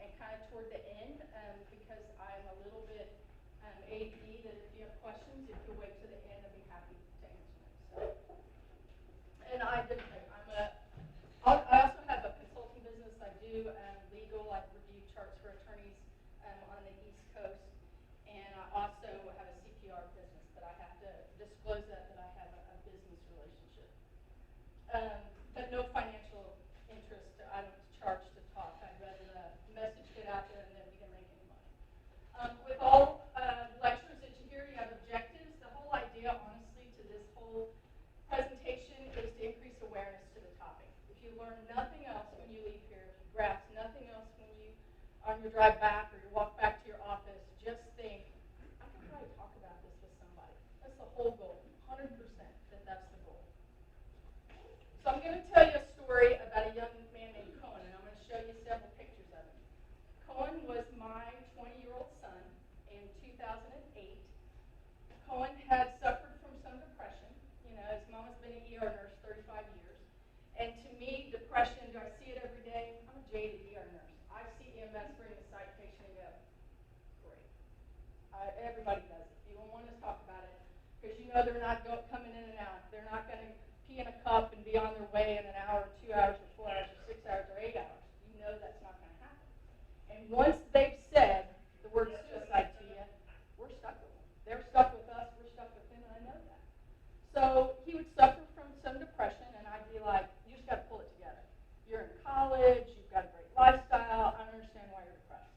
and kind of toward the end, because I'm a little bit AD, that if you have questions, if you wait to the end, I'd be happy to answer them. So, and I did. I also have a consulting business. I do legal. I review charts for attorneys on the East Coast, and I also have a CPR business that I have to disclose that I have a business relationship. But no financial interest. I don't charge to talk. I'd rather the message get out there and then we can make any money. With all lectures that you hear, you have objectives. The whole idea, honestly, to this whole presentation is to increase awareness to the topic. If you learn nothing else when you leave here, if you grasp nothing else when you on your drive back or you walk back to your office, just think, I could probably talk about this with somebody. That's the whole goal, 100% that's the goal. So I'm going to tell you a story about a young man named Coen, and I'm going to show you several pictures of him. Coen was my 20-year-old son in 2008. Coen had suffered from some depression. You know, his mom has been an ER nurse 35 years. And to me, depression, do I see it every day? I'm a jaded ER nurse. I see EMS bring a psych patient and go, great. Everybody does it. You don't want to talk about it because you know they're not coming in and out. They're not going to pee in a cup and be on their way in an hour, 2 hours, or 4 hours, or 6 hours, or 8 hours. You know that's not going to happen. And once they've said the word suicide to you, we're stuck with them. They're stuck with us. We're stuck with them, and I know that. So he would suffer from some depression, and I'd be like, you just got to pull it together. You're in college. You've got a great lifestyle. I don't understand why you're depressed.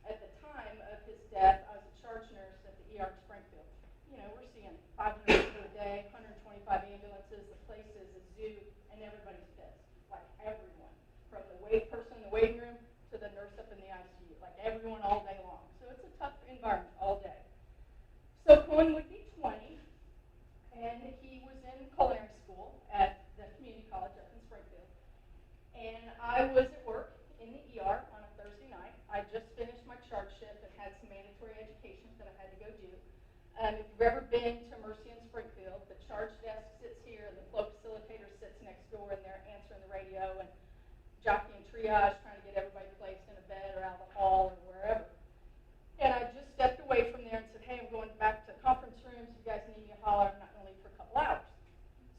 At the time of his death, I was a charge nurse at the ER in Springfield. You know, we're seeing 500 people a day, 125 ambulances. The place is a zoo, and everybody's pissed. Like everyone, from the person in the waiting room to the nurse up in the ICU. Like everyone all day long. So it's a tough environment all day. So Coen would be 20, and he was in culinary school at the community college up in Springfield. And I was at work in the ER on a Thursday night. I just finished my charge shift and had some mandatory education that I had to go do. If you've ever been to Mercy in Springfield, the charge desk sits here, and the flow facilitator sits next door, and they're answering the radio and jockeying triage, trying to get everybody placed in a bed or out of the hall or wherever. And I just stepped away from there and said, hey, I'm going back to conference rooms. If you guys need me to holler, I'm not going to leave for a couple hours.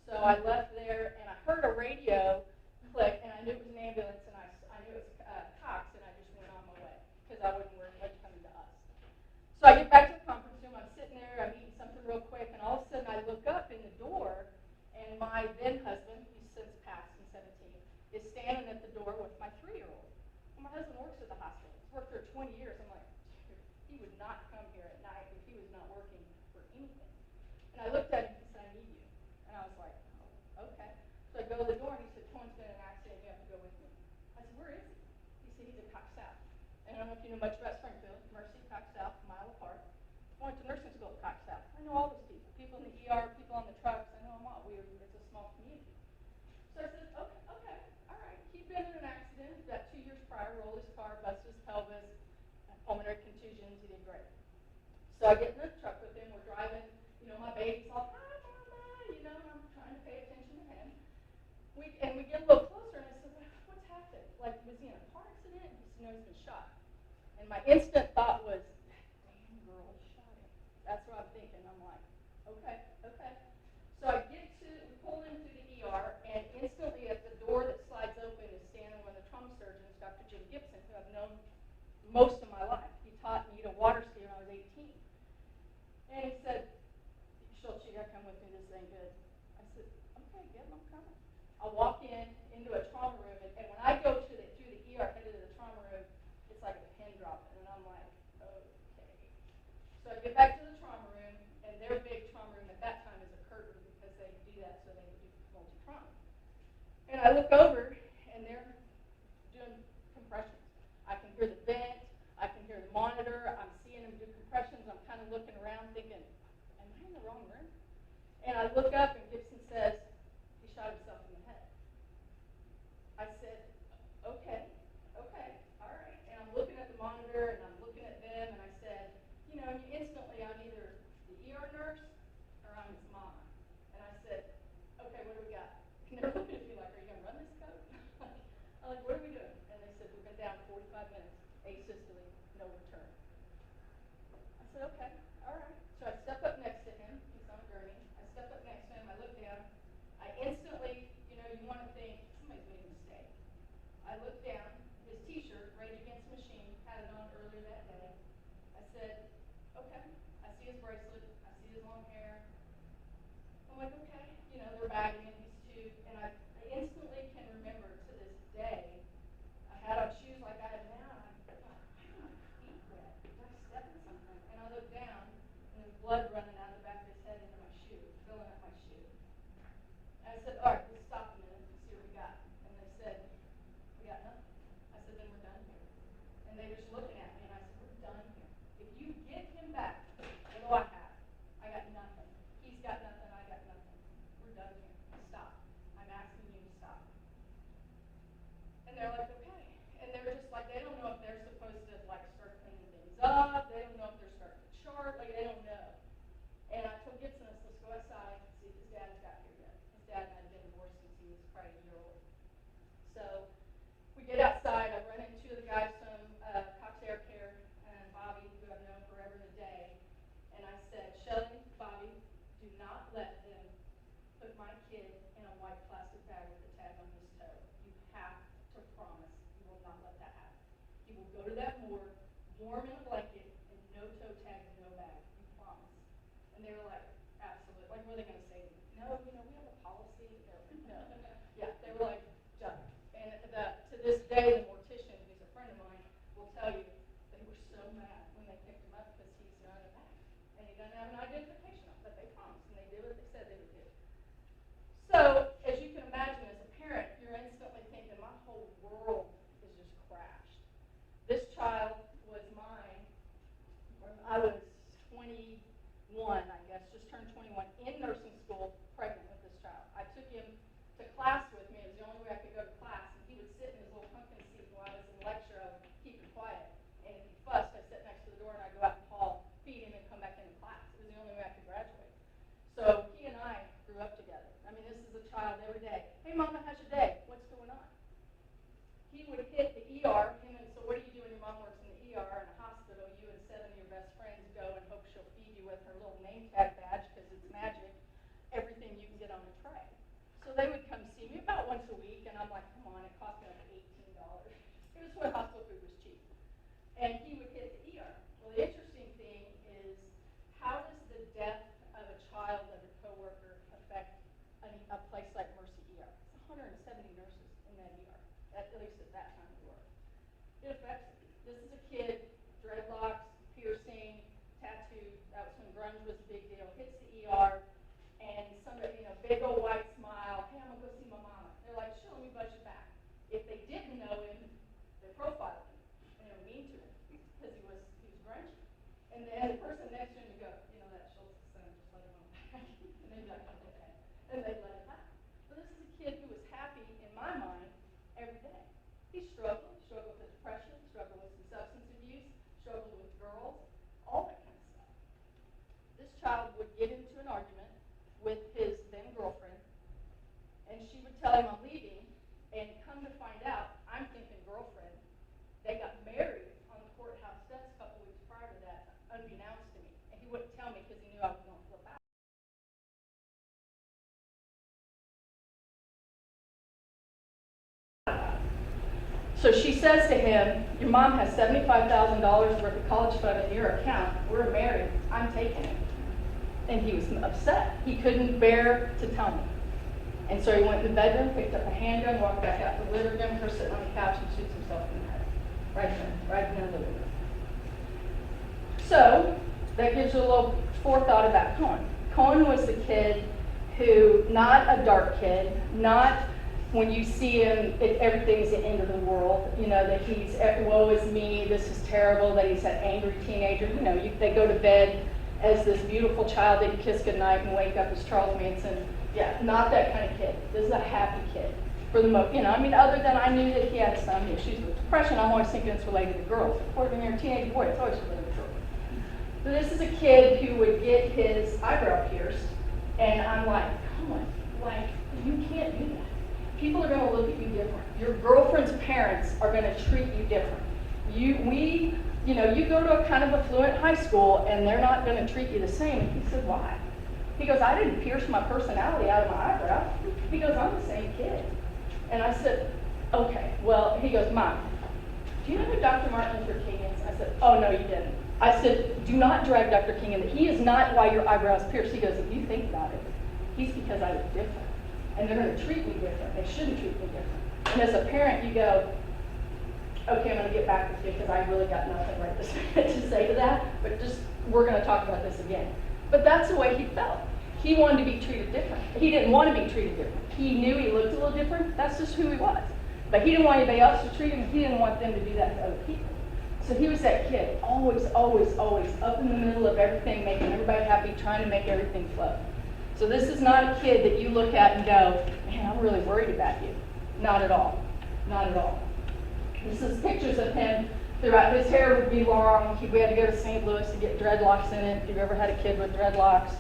So I left there, and I heard a radio click, and I knew it was an ambulance, and I knew it was Cox, and I just went on my way because I wasn't worried about coming to us. So I get back to the conference room. I'm sitting there. I'm eating something real quick, and all of a sudden I look up in the door, and my then husband, who's since passed in 17, is standing at the door with my 3-year-old. And my husband works at the hospital. He's worked there 20 years. I'm like, he would not come here at night if he was not working for anything. And I looked at him and he said, I need you. And I was like, oh, okay. So I go to the door and he said, Coen's been in an accident. You have to go with me. I said, where is he? He said, he's at Cox South. And I don't know if you know much about Springfield. Mercy, Cox South, a mile apart. I went to nursing school at Cox South. I know all those people. People in the ER, people on the trucks. I know them all. It's a small community. So I said, okay, all right. He'd been in an accident about 2 years prior, rolled his car, busted his pelvis, pulmonary contusions. He did great. So I get in the truck with him. We're driving. You know, my baby's all, hi, Mama. You know, I'm trying to pay attention to him. And we get a little closer, and I said, what's happened? Like, was he in a car accident? He said, no, he's been shot. And my instant thought was, that damn girl shot him. That's what I'm thinking. I'm like, okay. So I we pull into the ER, and instantly at the door that slides open is standing one of the trauma surgeons, Dr. Jim Gibson, who I've known most of my life. He taught me to water ski when I was 18. And he said, Schultz, you got to come with me. This ain't good. I said, okay, good, I'm coming. I walk into a trauma room, and when I go through the ER, headed to the trauma room, it's like a pin dropping, and I'm like, okay. So I get back to the trauma room, and their big trauma room at that time is a curtain because they do that so they can do multi-trauma. And I look over, and they're doing compressions. I can hear the vent. I can hear the monitor. I'm seeing them do compressions. I'm kind of looking around thinking, am I in the wrong room? And I look up, and Gibson says, he shot himself in the head. I said, okay, all right. And I'm looking at the monitor, and I'm looking at them, and I said, you know, instantly I'm either the ER nurse or I'm his mama. And I said, okay, what do we got? And they're looking at me like, are you going to run this code? I'm like, what are we doing? And they said, we've been down 45 minutes. his long hair. I'm like, okay, you know, they're bagging him, he's 2, and I instantly can remember to this day, I had on shoes like I have now, and I thought, why are my feet wet? Did I step in something? And I looked down, and there's blood running out of the back of his head into my shoe, filling up my shoe. And I said, all right, let's stop a minute and see what we got. And they said, we got nothing. I said, then we're done here. And they were just looking at me, and I said, we're done here. If you get him back, what do I have? I got nothing. He's got nothing, I got nothing. We're done here. Stop. I'm asking you to stop. And they're like, okay. And they're just like, they don't know if they're supposed to like start cleaning things up. They don't know if they're starting to chart. Like, they don't know. And I told Gibson, I said, let's go outside and see if his dad's got here yet. His dad had been divorced since he was probably a year old. So we get outside. I run into the guys from Cox Air Care and Bobby, who I've known forever and a day. And I said, Shelley, Bobby, do not let them put my kid in a white plastic bag with a tag on his toe. You have to promise you will not let that happen. He will go to that morgue, warm in a blanket, and no toe tag and no bag. You promise. And they were like, absolutely. Like, what are they going to say to me? No, you know, we have a policy. No. Yeah, they were like, done. And to this day, the mortician, who's a friend of mine, will tell you they were so mad when they picked him up because he's not a bag. And he doesn't have an identification on, but they promised, and they did what they said they would do. So, as you can imagine, as a parent, you're instantly thinking, my whole world is just crashed. This child was mine when I was 21, I guess, just turned 21, in nursing school, pregnant with this child. I took him to class with me. It was the only way I could go to class, and he would sit in his little pumpkin seat while I was in lecture. I would keep him quiet, and if he fussed, I'd sit next to the door, and I'd go out in the hall, feed him, and come back into class. It was the only way I could graduate. So he and I grew up together. I mean, this is a child every day. Hey, Mama, how's your day? What's going on? He would hit the ER, and so what do you do when your mom works in the ER in a hospital? You and 7 of your best friends go and hope she'll feed you with her little name tag badge, because it's magic, everything you can get on a tray. So they would come see me about once a week, and I'm like, come on, it cost me like $18. It was when hospital food was cheap. And he would hit the ER. Well, the interesting thing is, how does the death of a child of a coworker affect a place like Mercy ER? It's 170 nurses in that ER, at least at that time of work. It affects it. This is a kid, dreadlocks, piercing, tattoo. That was when grunge was a big deal. Hits the ER, and somebody, you know, big old white smile. Hey, I'm gonna go see my mama. They're like, sure, let me buzz you back. If they didn't know him, they profiled him, and they were mean to him because he was grungy. And then the person next to him would go, you know, that Schultz son, just let him on back. And they'd be like, oh, okay. And they'd let him back. But this is a kid who was happy, in my mind, every day. He struggled with depression, struggled with some substance abuse, struggled with girls, all that kind of stuff. This child would get into an argument with his then girlfriend, and she would tell him I'm leaving, and come to find out, I'm thinking girlfriend. They got married on the courthouse steps a couple weeks prior to that, unbeknownst to me. And he wouldn't tell me because he knew I was going to flip out. So she says to him, your mom has $75,000 worth of college fund in your account. We're married. I'm taking it. And he was upset. He couldn't bear to tell me. And so he went to the bedroom, picked up a handgun, walked back out to the living room, her sitting on the couch, and shoots himself in the head. Right in the living room. So that gives you a little forethought about Coen. Coen was the kid who, not a dark kid, not when you see him, everything's the end of the world, you know, that he's, woe is me, this is terrible, that he's that angry teenager. You know, they go to bed as this beautiful child that you kiss goodnight and wake up as Charles Manson. Yeah, not that kind of kid. This is a happy kid. For the most, you know, I mean, other than I knew that he had some issues with depression, I'm always thinking it's related to girls. Of course, when you're a teenage boy, it's always related to girls. But this is a kid who would get his eyebrow pierced, and I'm like, come on, like, you can't do that. People are going to look at you different. Your girlfriend's parents are going to treat you different. You know, you go to a kind of affluent high school, and they're not going to treat you the same. And he said, why? He goes, I didn't pierce my personality out of my eyebrow. He goes, I'm the same kid. And I said, okay. Well, he goes, Mom, do you know who Dr. Martin Luther King is? I said, oh, no, you didn't. I said, do not drag Dr. King in. He is not why your eyebrows pierce. He goes, if you think about it, he's because I look different. And they're going to treat me different. They shouldn't treat me different. And as a parent, you go, okay, I'm going to get back with you because I really got nothing right this minute to say to that. But just, we're going to talk about this again. But that's the way he felt. He wanted to be treated different. He didn't want to be treated different. He knew he looked a little different. That's just who he was. But he didn't want anybody else to treat him. He didn't want them to do that to other people. So he was that kid, always, always, always up in the middle of everything, making everybody happy, trying to make everything flow. So this is not a kid that you look at and go, man, I'm really worried about you. Not at all. Not at all. This is pictures of him throughout. His hair would be long. We had to go to St. Louis to get dreadlocks in it. If you've ever had a kid with dreadlocks,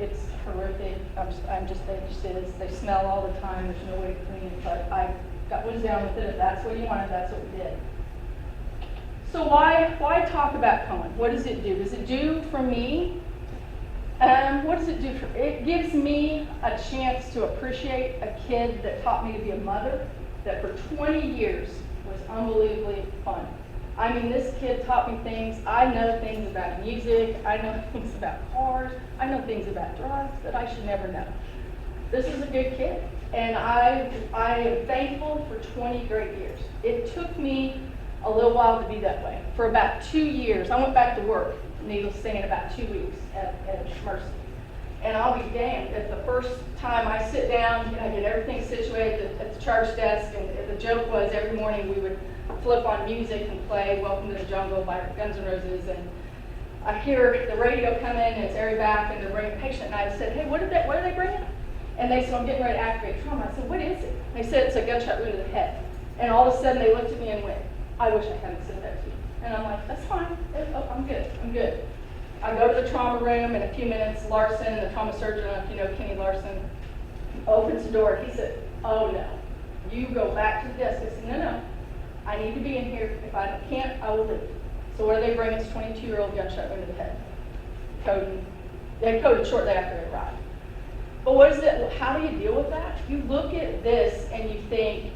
it's horrific. They just is. They smell all the time. There's no way to clean it. But I was down with it. If that's what you wanted, that's what we did. So why talk about Coen? What does it do? Does it do for me? What does it do for me? It gives me a chance to appreciate a kid that taught me to be a mother, that for 20 years was unbelievably fun. I mean, this kid taught me things. I know things about music. I know things about cars. I know things about drugs that I should never know. This is a good kid. And I am thankful for 20 great years. It took me a little while to be that way. For about 2 years, I went back to work, needless to say, in about 2 weeks at Mercy. And I'll be damned if the first time I sit down, I get everything situated at the charge desk, and the joke was every morning we would flip on music and play Welcome to the Jungle by Guns N' Roses, and I hear the radio come in, and it's Ari back, and they're bringing a patient, and I said, hey, what are they bringing? And they said, I'm getting ready to activate trauma. I said, what is it? They said, it's a gunshot wound to the head. And all of a sudden, they looked at me and went, I wish I hadn't said that to you. And I'm like, that's fine. I'm good. I go to the trauma room in a few minutes. Larson, the trauma surgeon, if you know Kenny Larson, opens the door. He said, oh no, you go back to the desk. I said, no, I need to be in here. If I can't, I will leave. So what do they bring? It's 22-year-old gunshot wound to the head. They coded shortly after they arrived. But what is it? How do you deal with that? You look at this and you think,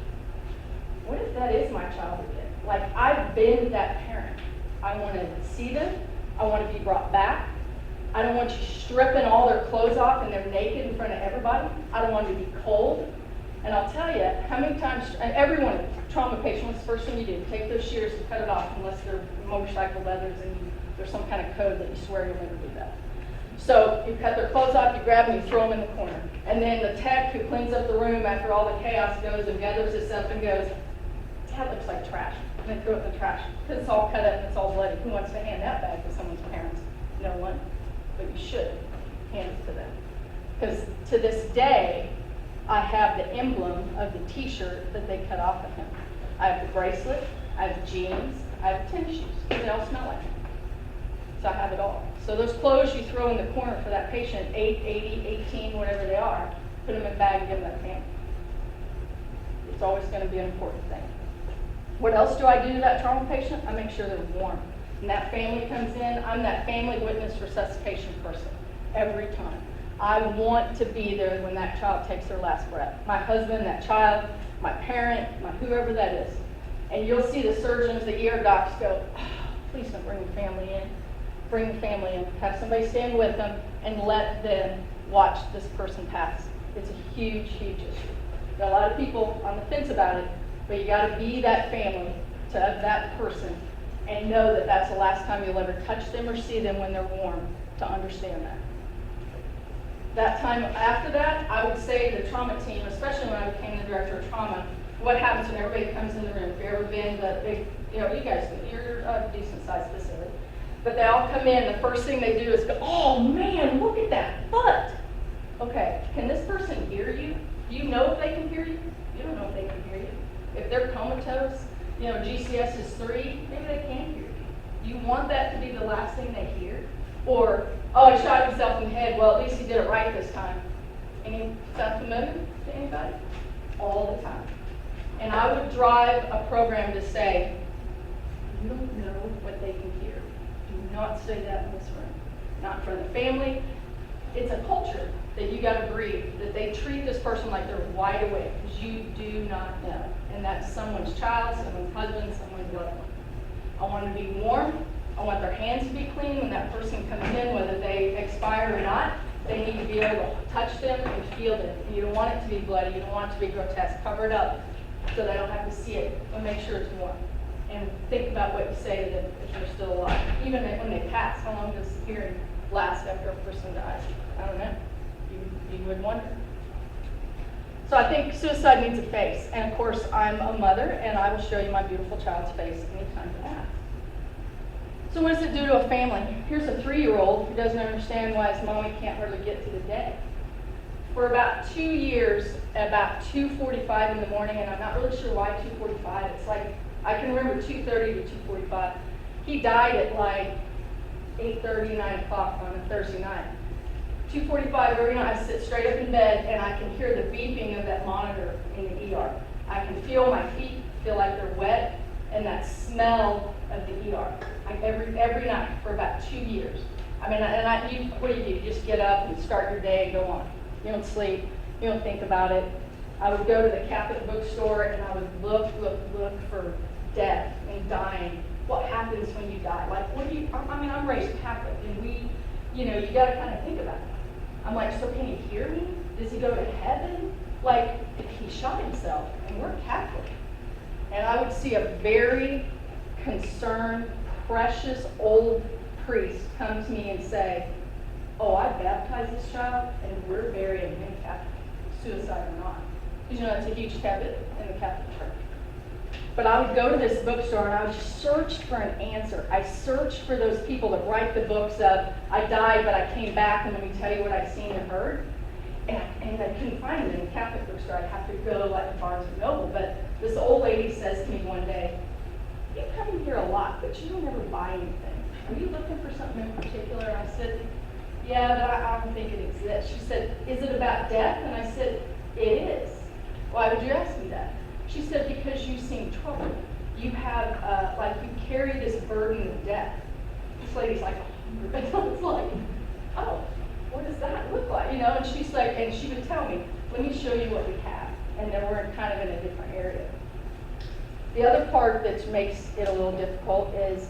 what if that is my child again? Like, I've been that parent. I want to see them. I want to be brought back. I don't want you stripping all their clothes off and they're naked in front of everybody. I don't want you to be cold. And I'll tell you, how many times, and everyone, trauma patient, what's the first thing you do? Take those shears and cut it off, unless they're motorcycle leathers and there's some kind of code that you swear you'll never do that. So you cut their clothes off, you grab them, you throw them in the corner. And then the tech who cleans up the room after all the chaos goes and gathers this up and goes, that looks like trash. And they throw it in the trash. Because it's all cut up and it's all bloody. Who wants to hand that back to someone's parents? No one. But you should hand it to them. Because to this day, I have the emblem of the t-shirt that they cut off of him. I have the bracelet, I have the jeans, I have the tennis shoes. They all smell like him. So I have it all. So those clothes you throw in the corner for that patient, 8, 80, 18, whatever they are, put them in a bag and give them that family. It's always going to be an important thing. What else do I do to that trauma patient? I make sure they're warm. When that family comes in, I'm that family witness resuscitation person every time. I want to be there when that child takes their last breath. My husband, that child, my parent, whoever that is. And you'll see the surgeons, the ER docs go, oh, please don't bring the family in. Bring the family in. Have somebody stand with them and let them watch this person pass. It's a huge, huge issue. There are a lot of people on the fence about it, but you got to be that family to that person and know that that's the last time you'll ever touch them or see them when they're warm, to understand that. That time after that, I would say the trauma team, especially when I became the director of trauma, what happens when everybody comes in the room? If you've ever been the big, you guys, you're a decent sized facility. But they all come in, the first thing they do is go, oh man, look at that foot. Okay, can this person hear you? Do you know if they can hear you? You don't know if they can hear you. If they're comatose, GCS is 3, maybe they can hear you. You want that to be the last thing they hear? Or, oh, he shot himself in the head, well, at least he did it right this time. Sound familiar to anybody? All the time. And I would drive a program to say, you don't know what they can hear. Do not say that in this room. Not for the family. It's a culture that you got to breathe, that they treat this person like they're wide awake, because you do not know. And that's someone's child, someone's husband, someone's loved one. I want to be warm. I I want their hands to be clean when that person comes in, whether they expire or not. They need to be able to touch them and feel them. You don't want it to be bloody, you don't want it to be grotesque. Cover it up so they don't have to see it, and make sure it's warm. And think about what you say to them if they're still alive. Even when they pass, how long does hearing last after a person dies? I don't know. You would wonder. So I think suicide needs a face. And of course, I'm a mother, and I will show you my beautiful child's face anytime you ask. So what does it do to a family? Here's a 3-year-old who doesn't understand why his mommy can't hardly get to the day. For about 2 years, about 2:45 in the morning, and I'm not really sure why 2:45. It's like, I can remember 2:30 to 2:45. He died at like 8:30, 9 o'clock on a Thursday night. 2:45 every night, I sit straight up in bed, and I can hear the beeping of that monitor in the ER. I can feel my feet feel like they're wet, and that smell of the ER. Every night for about 2 years. I mean, what do? You just get up and start your day and go on. You don't sleep. You don't think about it. I would go to the Catholic bookstore, and I would look for death and dying. What happens when you die? Like, I'm raised Catholic, and you got to kind of think about it. I'm like, so can he hear me? Does he go to heaven? Like, if he shot himself, and we're Catholic. And I would see a very concerned, precious old priest come to me and say, oh, I baptized this child, and we're burying him Catholic, suicide or not. Because that's a huge habit in the Catholic Church. But I would go to this bookstore, and I would just search for an answer. I searched for those people that write the books of, I died, but I came back, and let me tell you what I've seen and heard. And I couldn't find them in the Catholic bookstore. I'd have to go like to Barnes & Noble. But this old lady says to me one day, you come in here a lot, but you don't ever buy anything. Are you looking for something in particular? I said, yeah, but I don't think it exists. She said, is it about death? And I said, it is. Why would you ask me that? She said, because you seem troubled. You have, you carry this burden of death. This lady's like, I was like, oh, what does that look like? And she's like, and she would tell me, let me show you what we have. And then we're kind of in a different area. The other part that makes it a little difficult is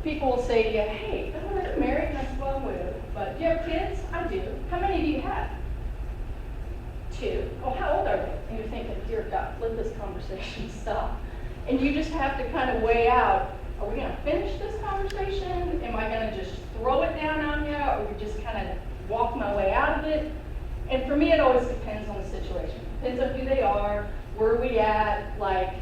people will say to you, hey, I want to get married. And I said, well, I'm widowed. But do you have kids? I do. How many do you have? 2. Oh, how old are they? And you're thinking, dear God, let this conversation stop. And you just have to kind of weigh out, are we going to finish this conversation? Am I going to just throw it down on you? Or we just kind of walk my way out of it? And for me, it always depends on the situation. Depends on who they are, where we at, like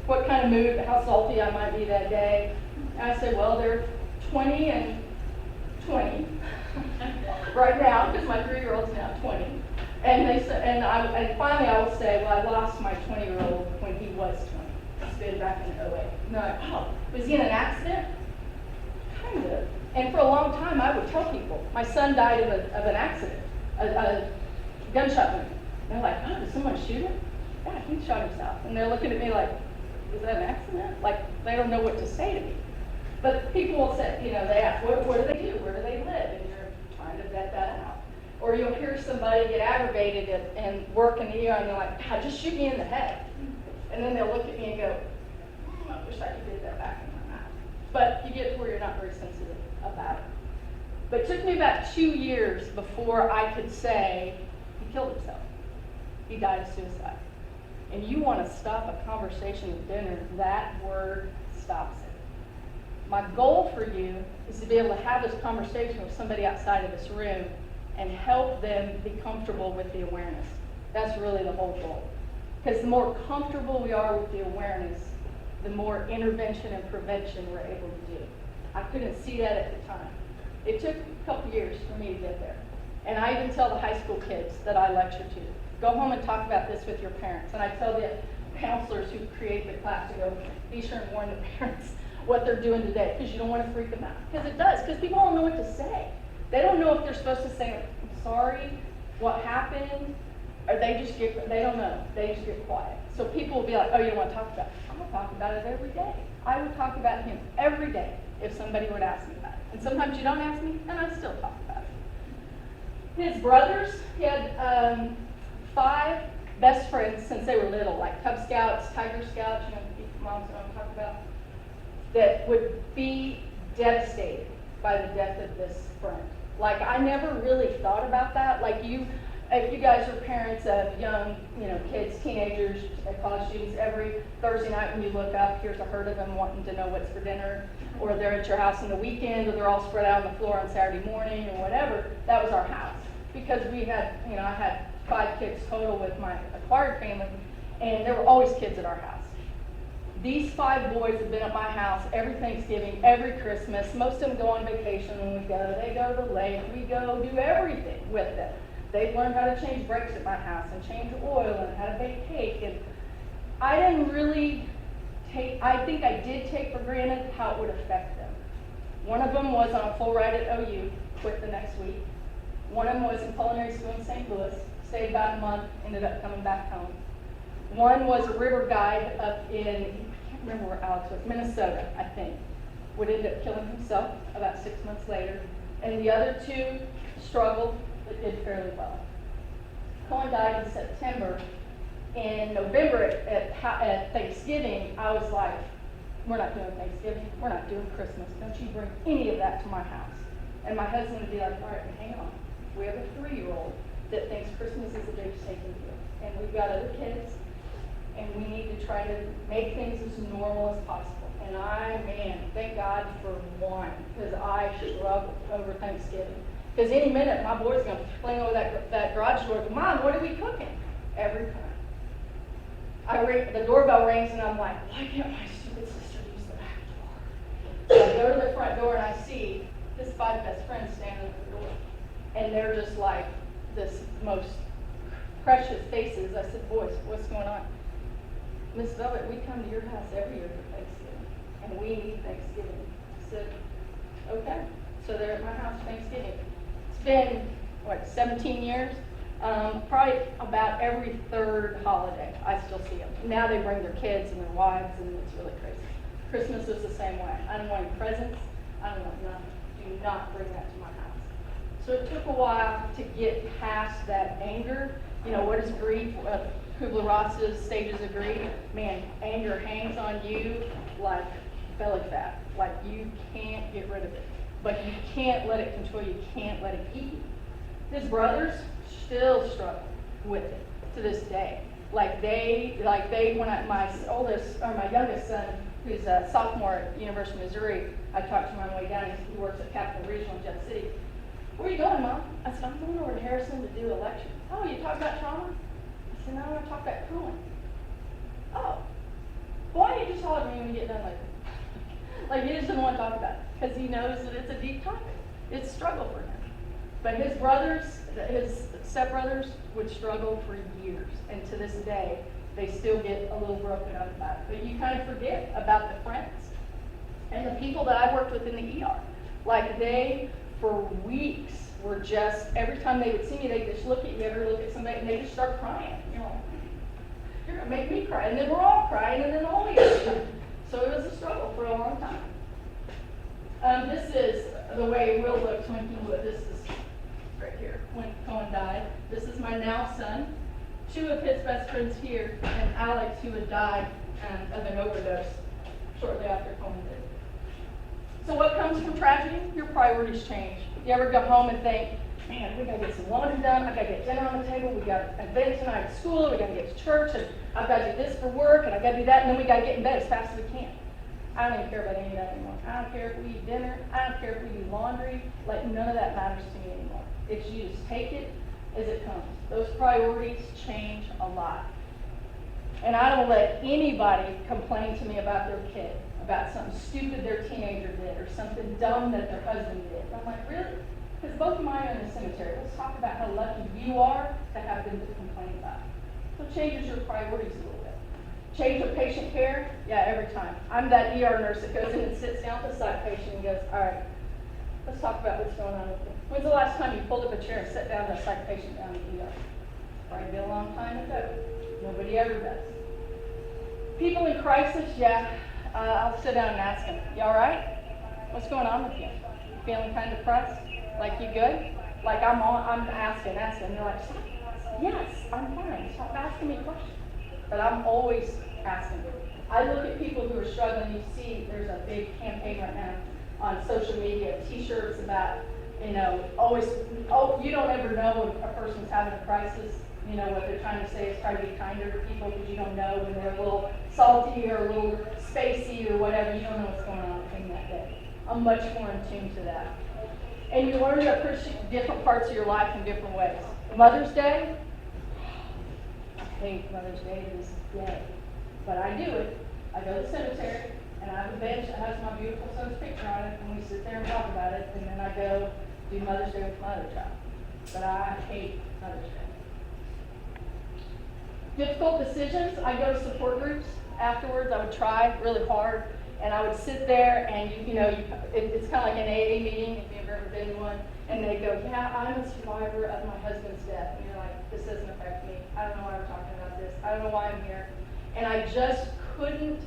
what kind of mood, how salty I might be that day. And I say, well, they're 20 and 20 right now, because my 3-year-old's now 20. And they said, and finally I will say, well, I lost my 20-year-old when he was 20. It's been back in 08. And they're like, oh, was he in an accident? Kind of. And for a long time, I would tell people, my son died of an accident, a gunshot wound. And they're like, oh, did someone shoot him? Yeah, he shot himself. And they're looking at me like, is that an accident? Like, they don't know what to say to me. But people will say, they ask, what do they do? Where do they live? And you're trying to vet that out. Or you'll hear somebody get aggravated and work in the ER, and they're like, God, just shoot me in the head. And then they'll look at me and go, I wish I could get that back in my mouth. But you get to where you're not very sensitive about it. But it took me about 2 years before I could say, he killed himself. He died of suicide. And you want to stop a conversation at dinner, that word stops it. My goal for you is to be able to have this conversation with somebody outside of this room and help them be comfortable with the awareness. That's really the whole goal. Because the more comfortable we are with the awareness, the more intervention and prevention we're able to do. I couldn't see that at the time. It took a couple years for me to get there. And I even tell the high school kids that I lecture to, go home and talk about this with your parents. And I tell the counselors who create the class to go, be sure and warn the parents what they're doing today, because you don't want to freak them out. Because it does, because people don't know what to say. They don't know if they're supposed to say, I'm sorry, what happened, or they don't know. They just get quiet. So people will be like, oh, you don't want to talk about it. I'm going to talk about it every day. I would talk about him every day if somebody would ask me about it. And sometimes you don't ask me, and I still talk about it. His brothers, he had 5 best friends since they were little, like Cub Scouts, Tiger Scouts, moms know what I'm talking about, that would be devastated by the death of this friend. Like, I never really thought about that. Like, if you guys are parents of young, kids, teenagers, college students, every Thursday night when you look up, here's a herd of them wanting to know what's for dinner, or they're at your house on the weekend, or they're all spread out on the floor on Saturday morning, or whatever. That was our house. Because we had, I had 5 kids total with my acquired family, and there were always kids at our house. These 5 boys have been at my house every Thanksgiving, every Christmas. Most of them go on vacation when we go. They go to the lake. We go do everything with them. They've learned how to change brakes at my house and change oil and how to bake cake. And I didn't really I think I did take for granted how it would affect them. One of them was on a full ride at OU, quit the next week. One of them was in culinary school in St. Louis, stayed about a month, ended up coming back home. One was a river guide up in, I can't remember where Alex was, Minnesota, I think. Would end up killing himself about 6 months later. And the other 2 struggled, but did fairly well. Coen died in September. In November at Thanksgiving, I was like, we're not doing Thanksgiving, we're not doing Christmas. Don't you bring any of that to my house. And my husband would be like, all right, hang on. We have a 3-year-old that thinks Christmas is a day of taking you. And we've got other kids, and we need to try to make things as normal as possible. And thank God for one, because I struggled over Thanksgiving. Because any minute, my boy's going to fling over that garage door, Mom, what are we cooking? Every time. The doorbell rings, and I'm like, why can't my stupid sister use the back door? So I go to the front door, and I see his 5 best friends standing at the door. And they're just like this most precious faces. I said, boys, what's going on? Miss Velvet, we come to your house every year for Thanksgiving, and we need Thanksgiving. I said, okay. So they're at my house for Thanksgiving. It's been, 17 years? Probably about every 3rd holiday, I still see them. Now they bring their kids and their wives, and it's really crazy. Christmas is the same way. I don't want any presents. I don't want nothing. Do not bring that to my house. So it took a while to get past that anger. What is grief? Kubler-Ross's stages of grief. Man, anger hangs on you like belly fat. Like you can't get rid of it. But you can't let it control you. You can't let it eat you. His brothers still struggle with it to this day. My youngest son, who's a sophomore at University of Missouri, I talked to him on the way down. He works at Capital Regional in Jeff City. Where are you going, Mom? I said, I'm going over to Harrison to do a lecture. Oh, you talk about trauma? I said, no, I talk about Coen. Oh, why don't you just holler at me when you get done later? Like, he just doesn't want to talk about it because he knows that it's a deep topic. It's a struggle for him. But his brothers, his stepbrothers, would struggle for years. And to this day, they still get a little broken up about it. But you kind of forget about the friends and the people that I worked with in the ER. Like, they, for weeks, were just, every time they would see me, they'd just look at you, ever look at somebody, and they just start crying. You're like, you're going to make me cry. And then we're all crying, and then all of you. So it was a struggle for a long time. This is the way Will looked when he was, this is right here, when Coen died. This is my now son. 2 of his best friends here, and Alex, who had died of an overdose shortly after Coen did. So what comes from tragedy? Your priorities change. You ever go home and think, man, we got to get some laundry done, I've got to get dinner on the table, we got an event tonight at school, we got to get to church, and I've got to do this for work, and I've got to do that, and then we got to get in bed as fast as we can. I don't even care about any of that anymore. I don't care if we eat dinner, I don't care if we do laundry, like none of that matters to me anymore. It's you just take it as it comes. Those priorities change a lot. And I don't let anybody complain to me about their kid, about something stupid their teenager did, or something dumb that their husband did. I'm like, really? Because both of mine are in the cemetery. Let's talk about how lucky you are to have them to complain about. So it changes your priorities a little bit. Change of patient care? Yeah, every time. I'm that ER nurse that goes in and sits down with the psych patient and goes, all right, let's talk about what's going on with them. When's the last time you pulled up a chair and sat down with a psych patient down in the ER? Probably been a long time ago. Nobody ever does. People in crisis, yeah, I'll sit down and ask them, you all right? What's going on with you? You feeling kind of depressed? Like you good? Like I'm asking. They're like, yes, I'm fine. Stop asking me questions. But I'm always asking. I look at people who are struggling. You see there's a big campaign right now on social media, T-shirts about, you know, always, oh, you don't ever know when a person's having a crisis. You know, what they're trying to say is try to be kinder to people because you don't know when they're a little salty or a little spacey or whatever. You don't know what's going on with them that day. I'm much more in tune to that. And you learn to appreciate different parts of your life in different ways. Mother's Day, I hate Mother's Day to this day, but I do it. I go to the cemetery, and I have a bench that has my beautiful son's picture on it, and we sit there and talk about it, and then I go do Mother's Day with my other child. But I hate Mother's Day. Difficult decisions, I go to support groups afterwards. I would try really hard, and I would sit there, and it's kind of like an AA meeting, if you've ever been to one, and they go, yeah, I'm a survivor of my husband's death. And you're like, this doesn't affect me. I don't know why we're talking about this. I don't know why I'm here. And I just couldn't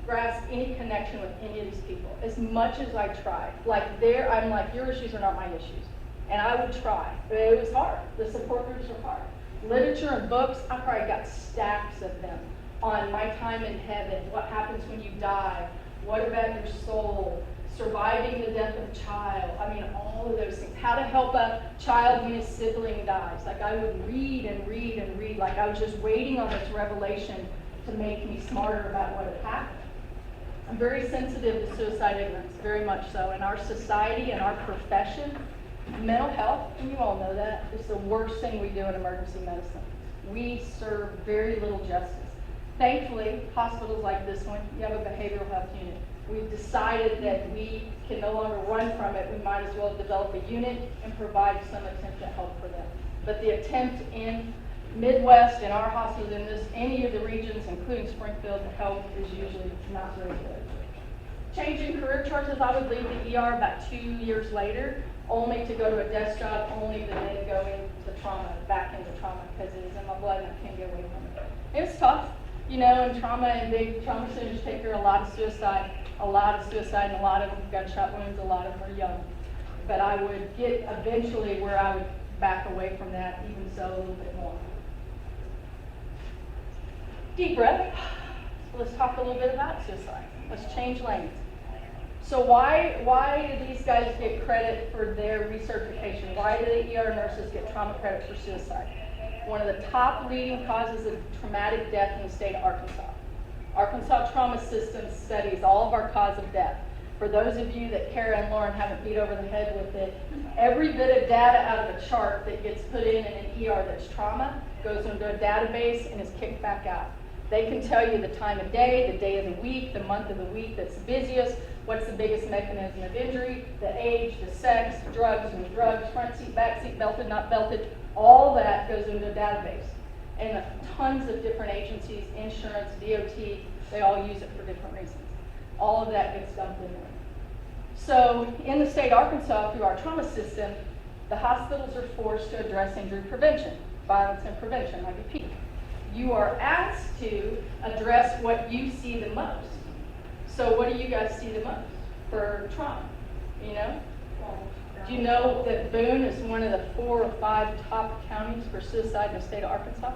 grasp any connection with any of these people, as much as I tried. Like I'm like, your issues are not my issues. And I would try, but it was hard. The support groups were hard. Literature and books, I probably got stacks of them on my time in heaven, what happens when you die, what about your soul, surviving the death of a child. I mean, all of those things. How to help a child when his sibling dies. Like I would read and read and read, like I was just waiting on this revelation to make me smarter about what had happened. I'm very sensitive to suicide ignorance, very much so. In our society and our profession, mental health, and you all know that, is the worst thing we do in emergency medicine. We serve very little justice. Thankfully, hospitals like this one, you have a behavioral health unit. We've decided that we can no longer run from it. We might as well develop a unit and provide some attempt at help for them. But the attempt in Midwest, in our hospitals, in any of the regions, including Springfield, to help is usually not very good. Changing career choices, I would leave the ER about 2 years later, only to go to a desk job, only to then go into trauma, back into trauma, because it is in my blood and I can't get away from it. It was tough, and trauma and big trauma centers take care of a lot of suicide, and a lot of them gunshot wounds, a lot of them are young. But I would get eventually where I would back away from that, even so a little bit more. Deep breath. Let's talk a little bit about suicide. Let's change lanes. So why do these guys get credit for their recertification? Why do the ER nurses get trauma credit for suicide? One of the top leading causes of traumatic death in the state of Arkansas. Arkansas Trauma System studies all of our cause of death. For those of you that Kara and Lauren haven't beat over the head with it, every bit of data out of a chart that gets put in an ER that's trauma goes into a database and is kicked back out. They can tell you the time of day of the week, the month of the week that's the busiest, what's the biggest mechanism of injury, the age, the sex, drugs, front seat, back seat, belted, not belted, all that goes into a database. And tons of different agencies, insurance, DOT, they all use it for different reasons. All of that gets dumped in there. So in the state of Arkansas, through our trauma system, the hospitals are forced to address injury prevention, violence and prevention, IVP. You are asked to address what you see the most. So what do you guys see the most for trauma? Do you know that Boone is one of the 4 or 5 top counties for suicide in the state of Arkansas?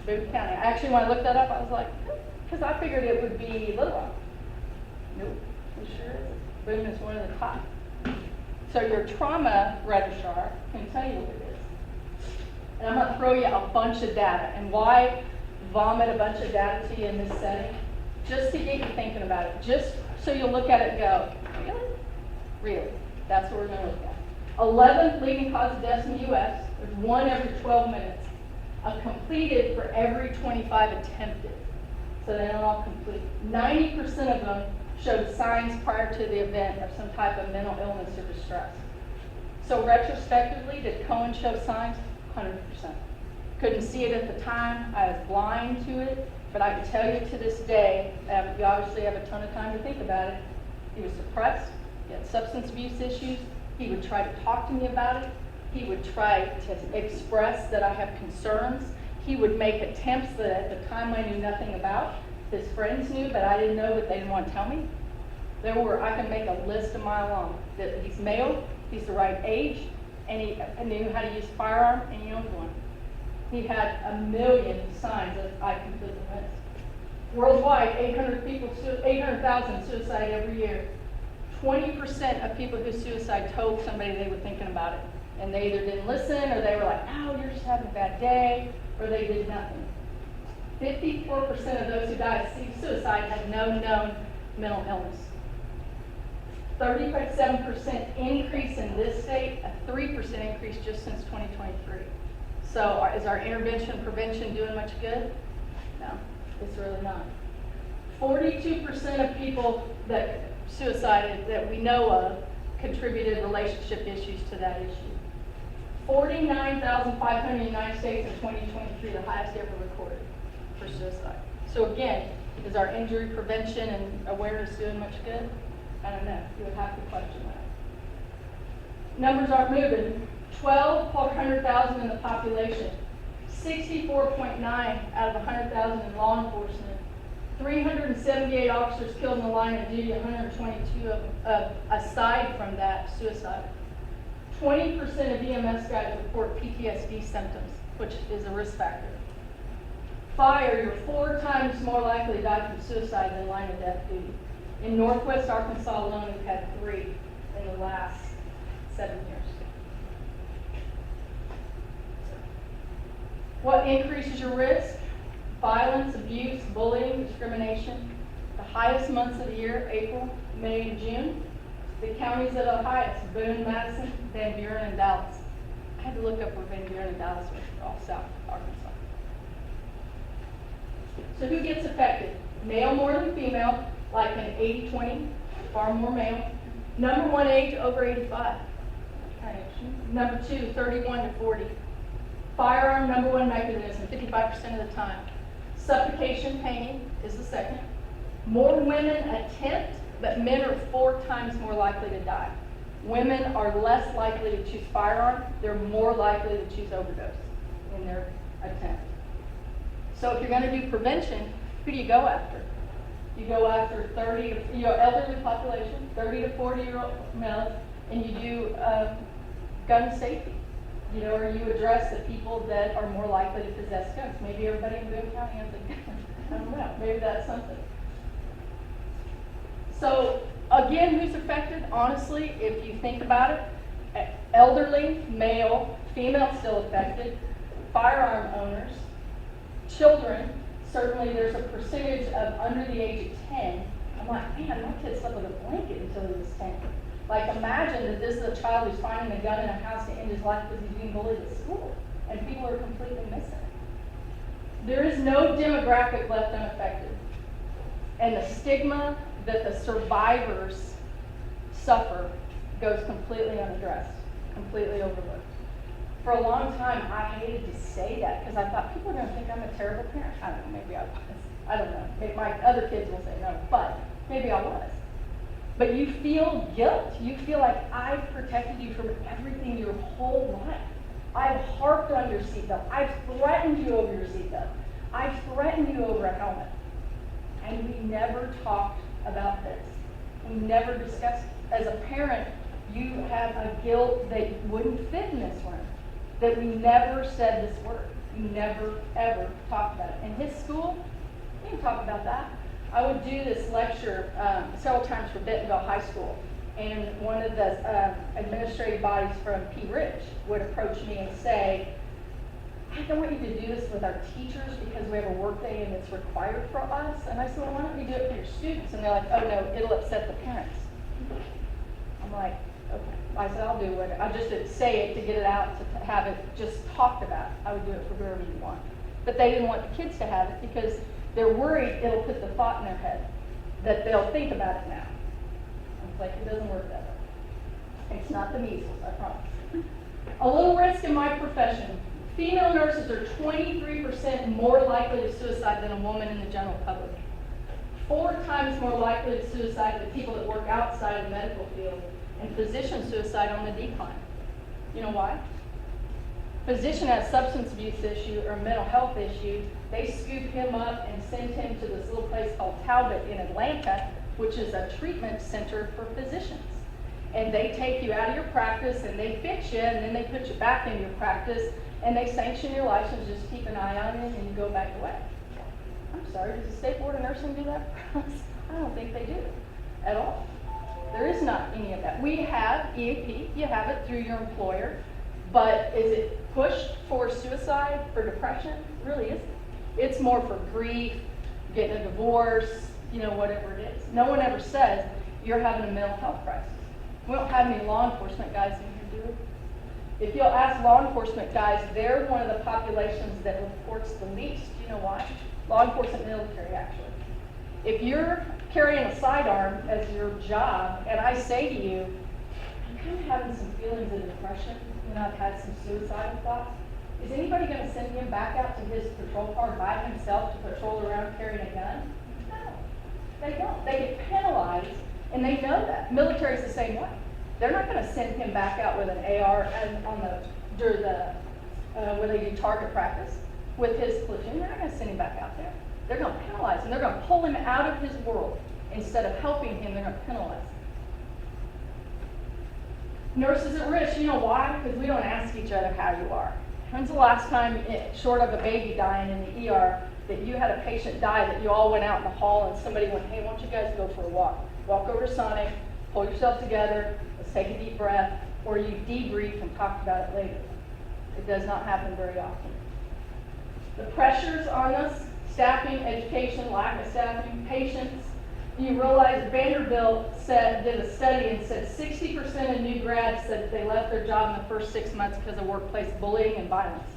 Boone County. Actually, when I looked that up, I was like, because I figured it would be Little Rock. Nope, it sure is. Boone is one of the top. So your trauma registrar can tell you what it is. And I'm going to throw you a bunch of data. And why vomit a bunch of data to you in this setting? Just to get you thinking about it. Just so you'll look at it and go, really? Really. That's what we're going to look at. 11 leading cause of deaths in the U.S. There's 1 every 12 minutes. Completed for every 25 attempted. So they don't all complete. 90% of them showed signs prior to the event of some type of mental illness or distress. So retrospectively, did Coen show signs? 100%. Couldn't see it at the time. I was blind to it. But I can tell you to this day, you obviously have a ton of time to think about it. He was suppressed. He had substance abuse issues. He would try to talk to me about it. He would try to express that I have concerns. He would make attempts that at the time I knew nothing about. His friends knew, but I didn't know, but they didn't want to tell me. I can make a list a mile long. That he's male, he's the right age, and he knew how to use a firearm, and he owned one. He had a million signs that I completely missed. Worldwide, 800,000 suicide every year. 20% of people who suicide told somebody they were thinking about it. And they either didn't listen, or they were like, oh, you're just having a bad day, or they did nothing. 54% of those who die of suicide had no known mental illness. 37% increase in this state, a 3% increase just since 2023. So is our intervention prevention doing much good? No, it's really not. 42% of people that suicided that we know of contributed relationship issues to that issue. 49,500 in the United States in 2023, the highest ever recorded for suicide. So again, is our injury prevention and awareness doing much good? I don't know. You would have to question that. Numbers aren't moving. 12 per 100,000 in the population. 64.9 out of 100,000 in law enforcement. 378 officers killed in the line of duty, 122 aside from that, suicide. 20% of EMS guys report PTSD symptoms, which is a risk factor. Fire, you're 4 times more likely to die from suicide than line of death duty. In Northwest Arkansas alone, we've had 3 in the last 7 years. What increases your risk? Violence, abuse, bullying, discrimination. The highest months of the year, April, May, and June. The counties that are highest, Boone, Madison, Van Buren, and Dallas. I had to look up where Van Buren and Dallas were, all South Arkansas. So who gets affected? Male more than female, like an 80-20, far more male. Number 1 age, over 85. Number 2, 31 to 40. Firearm, number 1 mechanism, 55% of the time. Suffocation, pain is the second. More women attempt, but men are 4 times more likely to die. Women are less likely to choose firearm. They're more likely to choose overdose in their attempt. So if you're going to do prevention, who do you go after? You go after elderly population, 30 to 40-year-old males, and you do gun safety. Or you address the people that are more likely to possess guns. Maybe everybody in Boone County has a gun. I don't know. Maybe that's something. So again, who's affected? Honestly, if you think about it, elderly, male, female still affected, firearm owners, children. Certainly there's a percentage of under the age of 10. I'm like, man, my kid slept with a blanket until he was 10. Like, imagine that this is a child who's finding a gun in a house to end his life because he's being bullied at school, and people are completely missing. There is no demographic left unaffected. And the stigma that the survivors suffer goes completely unaddressed, completely overlooked. For a long time, I hated to say that because I thought people are going to think I'm a terrible parent. I don't know, maybe I was. I don't know. Maybe my other kids will say no, but maybe I was. But you feel guilt. You feel like I've protected you from everything your whole life. I've harped on your seatbelt. I've threatened you over your seatbelt. I've threatened you over a helmet. And we never talked about this. We never discussed it. As a parent, you have a guilt that wouldn't fit in this room. That we never said this word. We never, ever talked about it. In his school, we didn't talk about that. I would do this lecture several times for Bentonville High School, and one of the administrative bodies from P. Rich would approach me and say, I don't want you to do this with our teachers because we have a work day and it's required for us. And I said, well, why don't we do it for your students? And they're like, oh no, it'll upset the parents. I'm like, okay. I said, I'll do it. I just didn't say it to get it out, to have it just talked about. I would do it for whoever you want. But they didn't want the kids to have it because they're worried it'll put the thought in their head that they'll think about it now. It's like, it doesn't work that way. It's not the measles, I promise. A little risk in my profession. Female nurses are 23% more likely to suicide than a woman in the general public. 4 times more likely to suicide than people that work outside of the medical field. And physician suicide on the decline. You know why? Physician has substance abuse issue or mental health issue. They scoop him up and send him to this little place called Talbot in Atlanta, which is a treatment center for physicians. And they take you out of your practice and they fix you and then they put you back in your practice and they sanction your license, just keep an eye on it and you go back away. I'm sorry, does the State Board of Nursing do that for us? I don't think they do at all. There is not any of that. We have EAP, you have it through your employer, but is it pushed for suicide, for depression? It really isn't. It's more for grief, getting a divorce, you know, whatever it is. No one ever says you're having a mental health crisis. We don't have any law enforcement guys in here, do we? If you'll ask law enforcement guys, they're one of the populations that reports the least. Do you know why? Law enforcement, military, actually. If you're carrying a sidearm as your job, and I say to you, I'm kind of having some feelings of depression, and I've had some suicidal thoughts, is anybody going to send him back out to his patrol car by himself to patrol around carrying a gun? No, they don't. They get penalized, and they know that. Military's the same way. They're not going to send him back out with an AR during where they do target practice with his platoon. They're not going to send him back out there. They're going to penalize him. They're going to pull him out of his world. Instead of helping him, they're going to penalize him. Nurses at risk, you know why? Because we don't ask each other how you are. When's the last time, short of a baby dying in the ER, that you had a patient die that you all went out in the hall and somebody went, hey, why don't you guys go for a walk? Walk over to Sonic, pull yourself together, let's take a deep breath, or you debrief and talk about it later. It does not happen very often. The pressures on us, staffing, education, lack of staffing, patients. You realize Vanderbilt did a study and said 60% of new grads said that they left their job in the first 6 months because of workplace bullying and violence.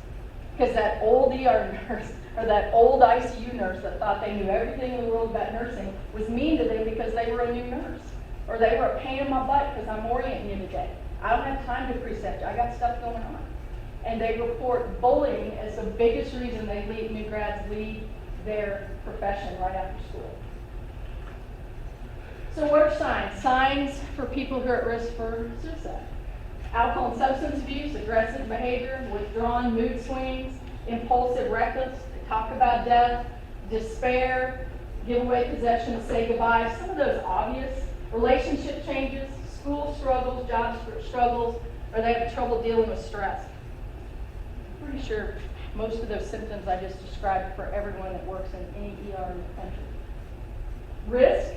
Because that old ER nurse or that old ICU nurse that thought they knew everything in the world about nursing was mean to them because they were a new nurse. Or they were a pain in my butt because I'm orienting you today. I don't have time to precept you. I got stuff going on. And they report bullying as the biggest reason new grads leave their profession right after school. So what are signs? Signs for people who are at risk for suicide. Alcohol and substance abuse, aggressive behavior, withdrawn mood swings, impulsive, reckless, they talk about death, despair, give away possessions, say goodbye. Some of those obvious. Relationship changes, school struggles, job struggles, or they have trouble dealing with stress. I'm pretty sure most of those symptoms I just described for everyone that works in any ER in the country. Risk,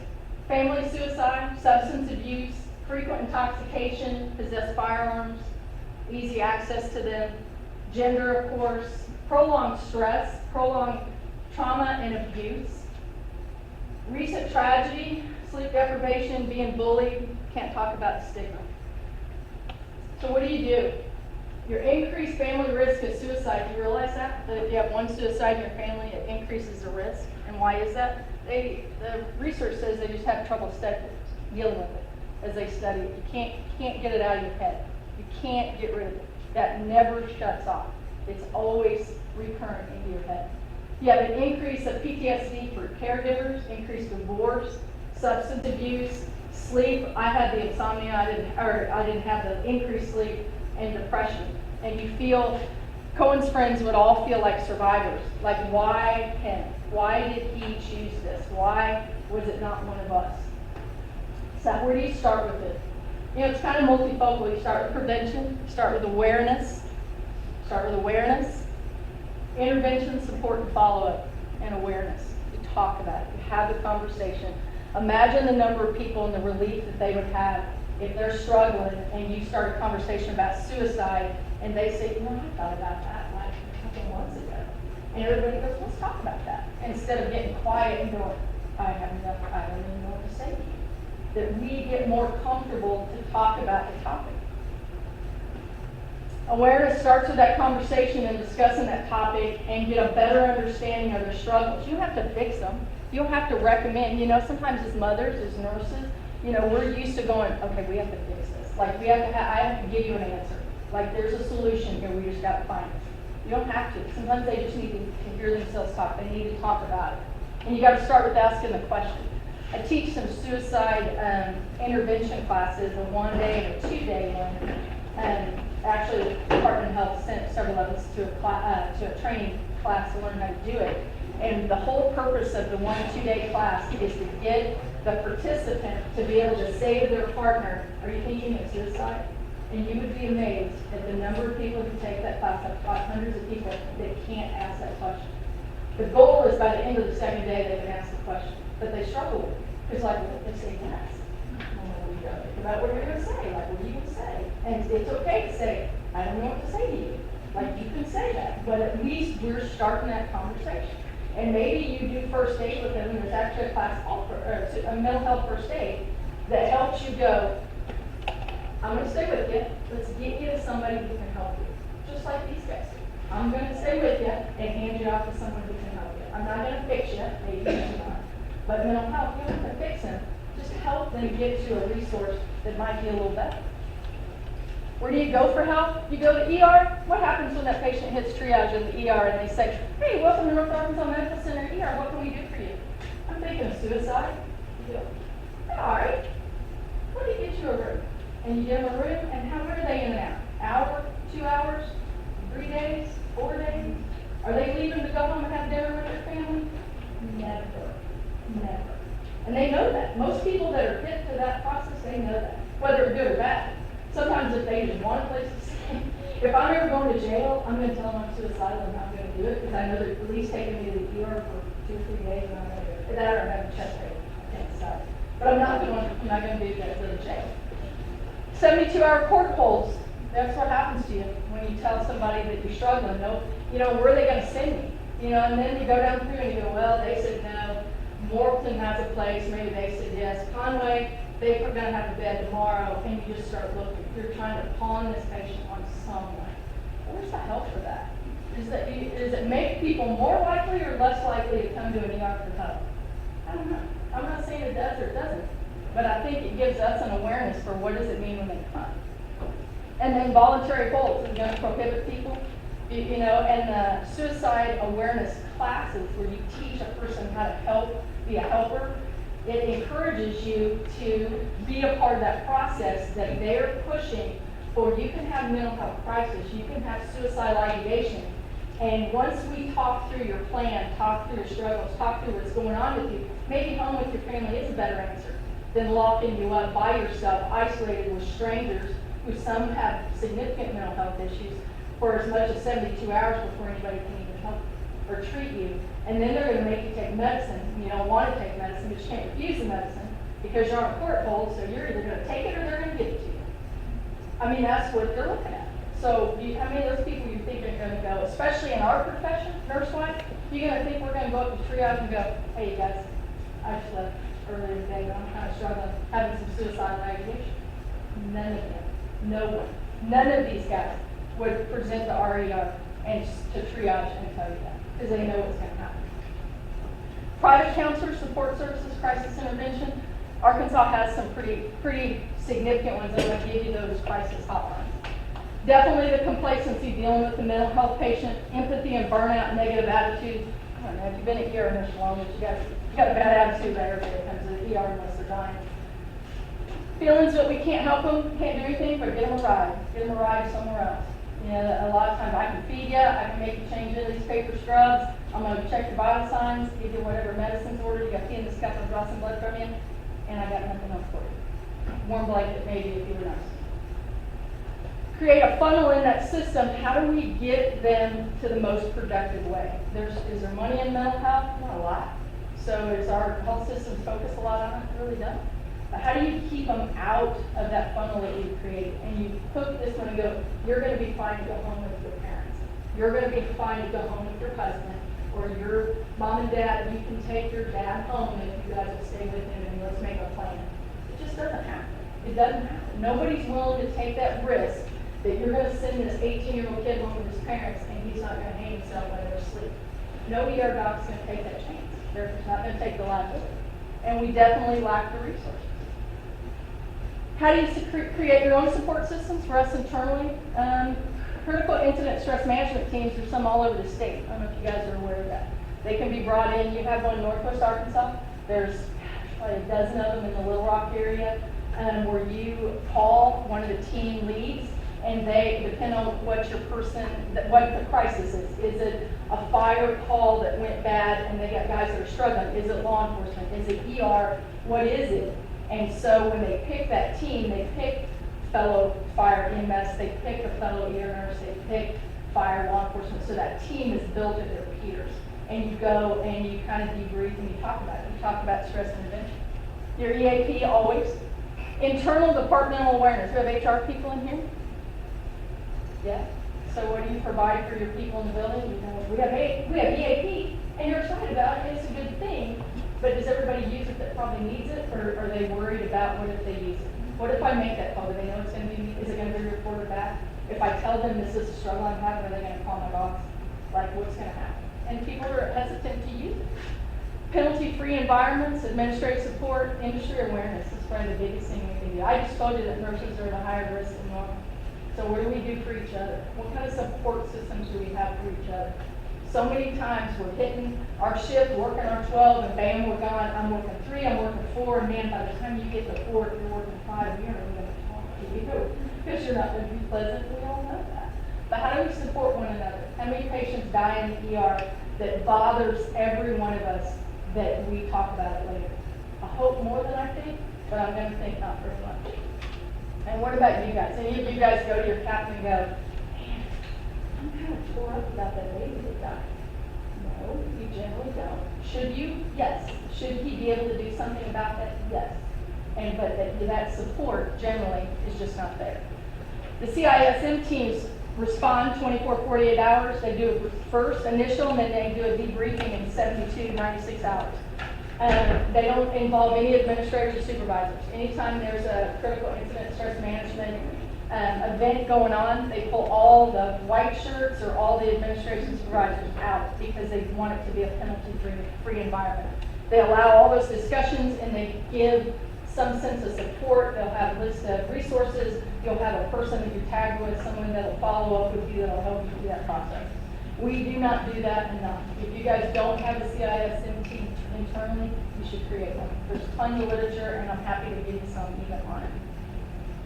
family suicide, substance abuse, frequent intoxication, possess firearms, easy access to them, gender, of course, prolonged stress, prolonged trauma and abuse, recent tragedy, sleep deprivation, being bullied, can't talk about the stigma. So what do? Your increased family risk of suicide, do you realize that? That if you have one suicide in your family, it increases the risk. And why is that? The research says they just have trouble dealing with it as they study it. You can't get it out of your head. You can't get rid of it. That never shuts off. It's always recurrent into your head. You have an increase of PTSD for caregivers, increased divorce, substance abuse, sleep. I had the insomnia, I didn't have the increased sleep, and depression. And you feel, Coen's friends would all feel like survivors. Like, why him? Why did he choose this? Why was it not one of us? So where do you start with it? You know, it's kind of multifocal. You start with prevention, start with awareness, intervention, support, and follow-up, and awareness. You talk about it. You have the conversation. Imagine the number of people and the relief that they would have if they're struggling and you start a conversation about suicide and they say, you know, I thought about that like a couple months ago. And everybody goes, let's talk about that. Instead of getting quiet and going, I don't even know what to say to you. That we get more comfortable to talk about the topic. Awareness starts with that conversation and discussing that topic and get a better understanding of their struggles. You don't have to fix them. You don't have to recommend. You know, sometimes as mothers, as nurses, you know, we're used to going, okay, we have to fix this. Like, I have to give you an answer. Like, there's a solution here, we just got to find it. You don't have to. Sometimes they just need to hear themselves talk. They need to talk about it. And you got to start with asking the question. I teach some suicide intervention classes, a 1-day and a 2-day one. And actually, the Department of Health sent several of us to a training class to learn how to do it. And the whole purpose of the 1 and 2-day class is to get the participant to be able to say to their partner, are you thinking of suicide? And you would be amazed at the number of people who take that class. I've taught hundreds of people that can't ask that question. The goal is by the end of the second day, they can ask the question, but they struggle with it. Because like, what if they say yes? Well, we don't think about what you're gonna say, like, what are you gonna say? And it's okay to say, I don't know what to say to you. Like, you can say that, but at least we're starting that conversation. And maybe you do first aid with them, and there's actually a class called a mental health first aid that helps you go, I'm gonna stay with you, let's get you to somebody who can help you. Just like these guys. I'm gonna stay with you and hand you off to someone who can help you. I'm not gonna fix you, maybe you're not. But mental health, you don't have to fix them. Just help them get to a resource that might be a little better. Where do you go for help? You go to ER. What happens when that patient hits triage in the ER and they say, hey, welcome to North Arkansas Medical Center ER. What can we do for you? I'm thinking of suicide. You go, all right. Let me get you a room. And you get them a room, and how are they in and out? Hour, 2 hours, 3 days, 4 days? Are they leaving to go home and have dinner with their family? Never. Never. And they know that. Most people that are hit to that process, they know that, whether it's good or bad. Sometimes if they just want a place to stay, if I'm ever going to jail, I'm going to tell them I'm suicidal and I'm not going to do it because I know the police taking me to the ER for 2 or 3 days and I'm going to do it. That or have a chest pain. I can't decide. But I'm not going to do that to the jail. 72-hour court holds. That's what happens to you when you tell somebody that you're struggling. No, where are they going to send me? And then you go down through and you go, well, they said no. Morton has a place. Maybe they said yes. Conway, they're going to have a bed tomorrow, and you just start looking. You're trying to pawn this patient on someone. Where's the help for that? Does it make people more likely or less likely to come to an ER for help? I don't know. I'm not saying it does or it doesn't, but I think it gives us an awareness for what does it mean when they come. And then voluntary holds is going to prohibit people, and the suicide awareness classes where you teach a person how to be a helper. It encourages you to be a part of that process that they're pushing for. You can have mental health crisis, you can have suicidal ideation, and once we talk through your plan, talk through your struggles, talk through what's going on with you, maybe home with your family is a better answer than locking you up by yourself, isolated with strangers who some have significant mental health issues for as much as 72 hours before anybody can even help or treat you. And then they're going to make you take medicine. You don't want to take medicine, but you can't refuse the medicine because you're on a court hold, so you're either going to take it or they're going to give it to you. I mean, that's what they're looking at. So, how many of those people you think are going to go, especially in our profession, nurse-wise, you're going to think we're going to go up to triage and go, hey, guys, I just left earlier today, but I'm kind of struggling, having some suicidal ideation. None of them. No one. None of these guys would present the RER and to triage and tell you that because they know what's going to happen. Private counselors, support services, crisis intervention. Arkansas has some pretty significant ones. I'm going to give you those crisis hotlines. Definitely the complacency dealing with the mental health patient, empathy and burnout, negative attitude. I don't know, if you've been at ER nurse long, but you got a bad attitude about everybody that comes to the ER unless they're dying. Feelings that we can't help them, can't do anything, but get them a ride. Get them a ride somewhere else. A lot of times I can feed you, I can make you change into these paper scrubs, I'm going to check your vital signs, give you whatever medicine's ordered, you got pee in this cup and draw some blood from you, and I got nothing else for you. Warm blanket maybe if you were nice. Create a funnel in that system. How do we get them to the most productive way? Is there money in mental health? Not a lot. So is our health system focused a lot on it? Really don't. But how do you keep them out of that funnel that you've created? And you hook this one and go, you're going to be fine to go home with your parents. You're going to be fine to go home with your husband or your mom and dad. You can take your dad home if you guys will stay with him and let's make a plan. It just doesn't happen. It doesn't happen. Nobody's willing to take that risk that you're going to send this 18-year-old kid home with his parents and he's not going to hang himself while they're asleep. No ER doc's going to take that chance. They're not going to take the liability. And we definitely lack the resources. How do you create your own support systems for us internally? Critical incident stress management teams, there's some all over the state. I don't know if you guys are aware of that. They can be brought in. You have one in Northwest Arkansas. There's probably a dozen of them in the Little Rock area where you call one of the team leads and they depend on what your person, what the crisis is. Is it a fire call that went bad and they got guys that are struggling? Is it law enforcement? Is it ER? What is it? And so when they pick that team, they pick fellow fire EMS, they pick a fellow ER nurse, they pick fire law enforcement. So that team is built of their peers. and you go and you kind of debrief and you talk about it. You talk about stress intervention. Your EAP always. Internal departmental awareness. We have HR people in here? Yeah. So what do you provide for your people in the building? You know, we have EAP, and you're excited about it. It's a good thing. But does everybody use it that probably needs it, or are they worried about what if they use it? What if I make that call? Do they know it's going to be, is it going to be reported back? If I tell them this is a struggle I'm having, are they going to call my boss? Like, what's going to happen? And people are hesitant to use it. Penalty-free environments, administrative support, industry awareness is probably the biggest thing we can do. I just told you that nurses are at a higher risk than normal. So what do we do for each other? What kind of support systems do we have for each other? So many times we're hitting our shift, working our 12, and bam, we're gone. I'm working 3, I'm working 4, and man, by the time you get to 4, if you're working 5, you're not going to talk to you because you're not going to be pleasant. We all know that. But how do we support one another? How many patients die in the ER that bothers every one of us that we talk about it later? I hope more than I think, but I'm going to think not very much. And what about you guys? Any of you guys go to your captain and go, man, I'm kind of tore up about that lady that died. No, you generally don't. Should you? Yes. Should he be able to do something about that? Yes. But that support generally is just not there. The CISM teams respond 24, 48 hours. They do it first, initial, and then they do a debriefing in 72, 96 hours. They don't involve any administrators or supervisors. Anytime there's a critical incident stress management event going on, they pull all the white shirts or all the administrators and supervisors out because they want it to be a penalty-free environment. They allow all those discussions and they give some sense of support. They'll have a list of resources. You'll have a person that you tag with, someone that'll follow up with you that'll help you through that process. We do not do that enough. If you guys don't have a CISM team internally, you should create one. There's tons of literature, and I'm happy to give you some even on it.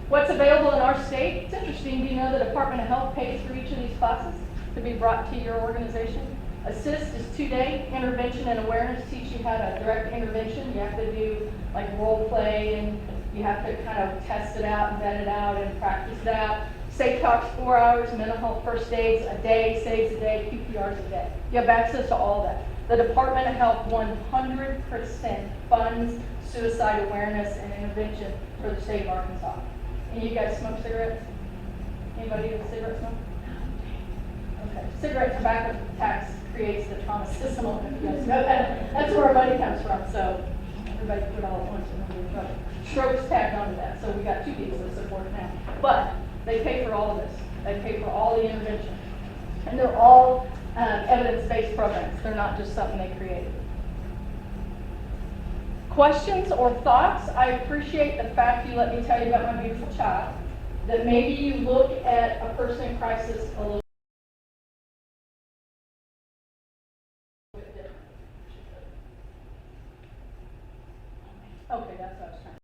What's available in our state? It's interesting. Do you know the Department of Health pays for each of these classes to be brought to your organization? Assist is 2-day. Intervention and awareness teach you how to direct intervention. You have to do like role play, and you have to kind of test it out and vet it out and practice it out. Safe Talks 4 hours, mental health first aids a day, saves a day, QPRs a day. You have access to all that. The Department of Health 100% funds suicide awareness and intervention for the state of Arkansas. And you guys smoke cigarettes? Anybody with a cigarette smoke? Okay. Cigarette tobacco tax creates the trauma system. If you guys know that. That's where our money comes from. So everybody put it all at once and then we're in trouble. Strokes tagged onto that. So we got 2 people that support it now. But they pay for all of this. They pay for all the intervention. And they're all evidence-based programs. They're not just something they created. Questions or thoughts? I appreciate the fact you let me tell you about my beautiful child. That maybe you look at a person in crisis a little bit different. Okay, that's what I was trying to